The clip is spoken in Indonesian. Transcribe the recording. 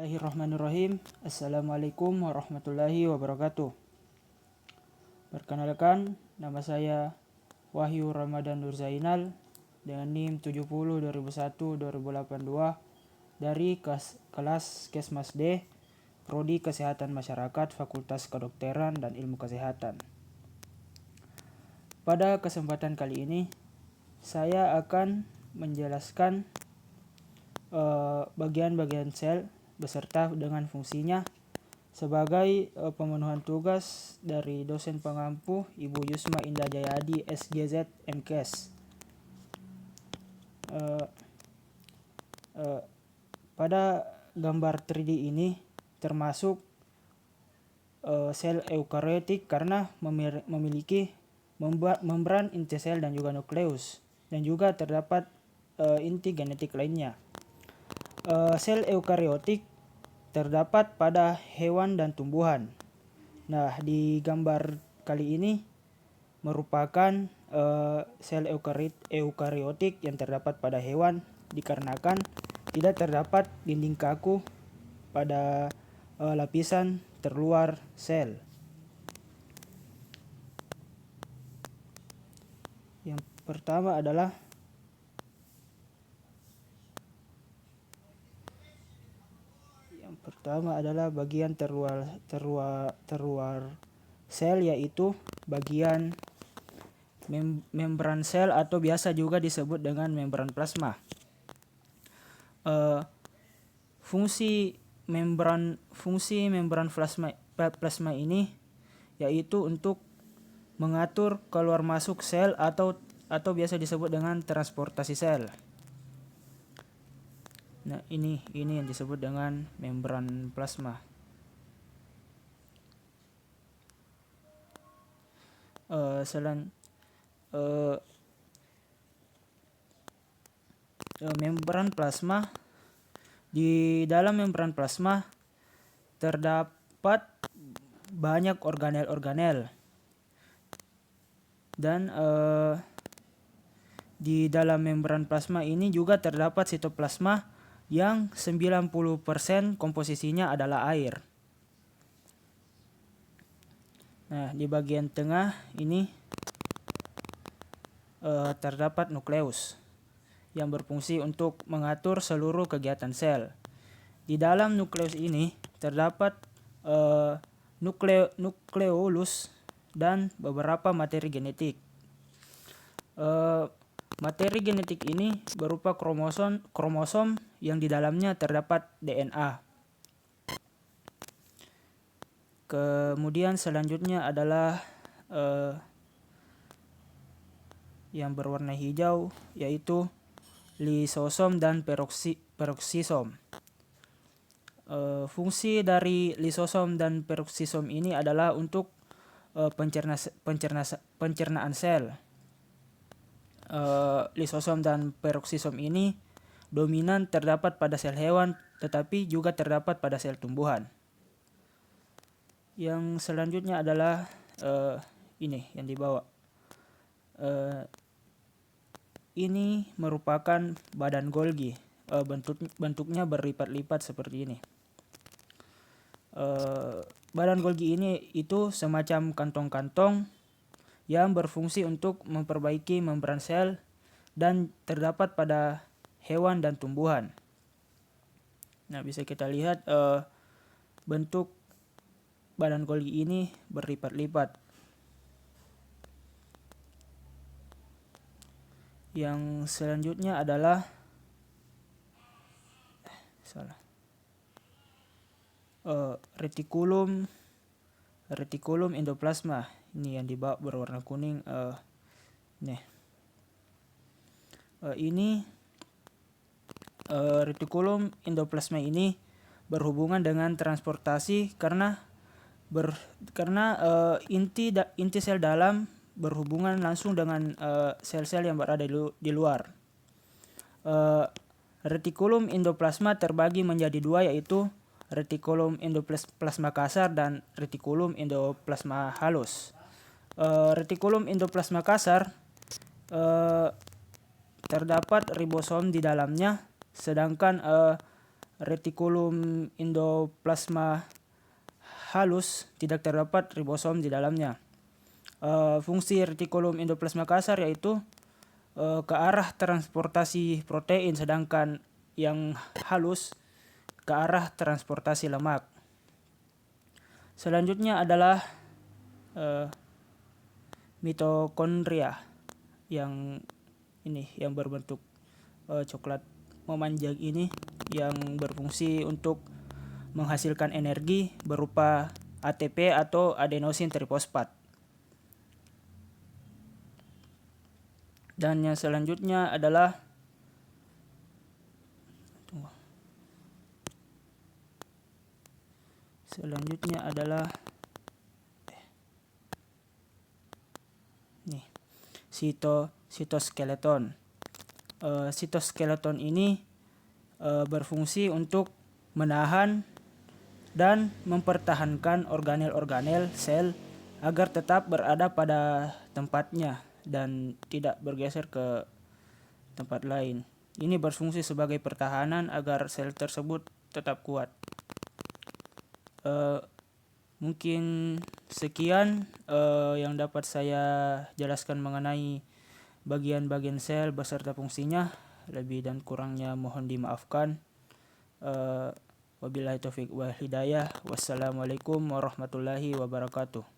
Bismillahirrahmanirrahim. Assalamualaikum warahmatullahi wabarakatuh. Perkenalkan, nama saya Wahyu Ramadan Nur Zainal dengan NIM 70 2001 2082 dari kelas Kesmas D, Prodi Kesehatan Masyarakat, Fakultas Kedokteran dan Ilmu Kesehatan. Pada kesempatan kali ini, saya akan menjelaskan bagian-bagian sel beserta dengan fungsinya sebagai pemenuhan tugas dari dosen pengampu Ibu Yusma Indah Jayadi SGZ MKes. Pada gambar 3D ini termasuk sel eukariotik karena memiliki membran inti sel dan juga nukleus, dan juga terdapat inti genetik lainnya. Sel eukariotik terdapat pada hewan dan tumbuhan. Nah, di gambar kali ini merupakan sel eukariotik yang terdapat pada hewan dikarenakan tidak terdapat dinding kaku pada lapisan terluar sel. Yang pertama adalah bagian terluar sel, yaitu bagian membran sel atau biasa juga disebut dengan membran plasma. Fungsi membran plasma ini yaitu untuk mengatur keluar masuk sel atau biasa disebut dengan transportasi sel. Nah, ini yang disebut dengan membran plasma. Membran plasma, di dalam membran plasma terdapat banyak organel-organel, dan di dalam membran plasma ini juga terdapat sitoplasma yang 90% komposisinya adalah air. Nah, di bagian tengah ini terdapat nukleus yang berfungsi untuk mengatur seluruh kegiatan sel. Di dalam nukleus ini terdapat nukleolus dan beberapa materi genetik. Materi genetik ini berupa kromosom yang di dalamnya terdapat DNA. Kemudian selanjutnya adalah yang berwarna hijau, yaitu lisosom dan peroksisom. Fungsi dari lisosom dan peroksisom ini adalah untuk pencernaan sel. Lisosom dan peroksisom ini dominan terdapat pada sel hewan, tetapi juga terdapat pada sel tumbuhan. Yang selanjutnya adalah ini yang di bawah. Ini merupakan badan Golgi. Bentuknya berlipat-lipat seperti ini. Badan Golgi ini itu semacam kantong-kantong yang berfungsi untuk memperbaiki membran sel dan terdapat pada hewan dan tumbuhan. Nah, bisa kita lihat bentuk badan Golgi ini berlipat-lipat. Yang selanjutnya adalah retikulum endoplasma. Ini yang di bawah berwarna kuning. Ini retikulum endoplasma ini berhubungan dengan transportasi karena inti sel dalam berhubungan langsung dengan sel-sel yang berada di luar. Retikulum endoplasma terbagi menjadi dua, yaitu retikulum endoplasma kasar dan retikulum endoplasma halus. Retikulum endoplasma kasar terdapat ribosom di dalamnya, sedangkan retikulum endoplasma halus tidak terdapat ribosom di dalamnya. Fungsi retikulum endoplasma kasar yaitu ke arah transportasi protein, sedangkan yang halus ke arah transportasi lemak. Selanjutnya adalah mitokondria yang berbentuk coklat memanjang ini, yang berfungsi untuk menghasilkan energi berupa ATP atau adenosin trifosfat. Dan yang selanjutnya adalah sitoskeleton. Sitoskeleton ini berfungsi untuk menahan dan mempertahankan organel-organel sel agar tetap berada pada tempatnya dan tidak bergeser ke tempat lain. Ini berfungsi sebagai pertahanan agar sel tersebut tetap kuat. Mungkin sekian yang dapat saya jelaskan mengenai bagian-bagian sel beserta fungsinya. Lebih dan kurangnya mohon dimaafkan. Wabillahi taufiq wal hidayah. Wassalamualaikum warahmatullahi wabarakatuh.